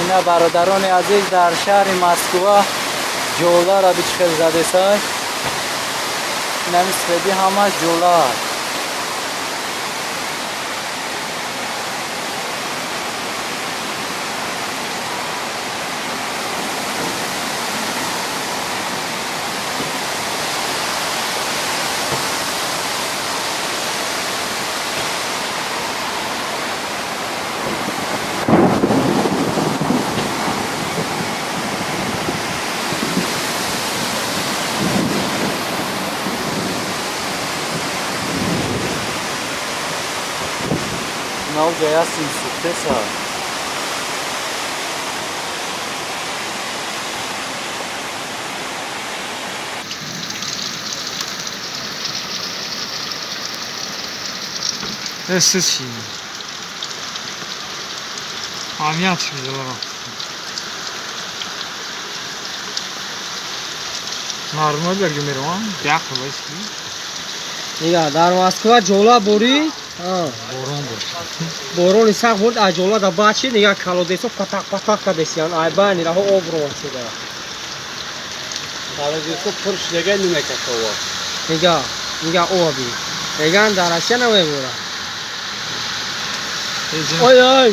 اینا برادران عزیز در شهر مسکو جولا را بیچخل زده سای نمی سفیدی همه جولا não já é assim, pessoal. Esse sim. A minha tia lá. Normal bir gün ya kıvıski. Ya dar Moskva jola bori. Boron isak bud a jola da bachi niga kalo deso patak ka desiyan ay ba ni raho obro sida. Kalo deso purş lega nime kakawa. Niga o abi. Egan darasya na we bora. Oy oy.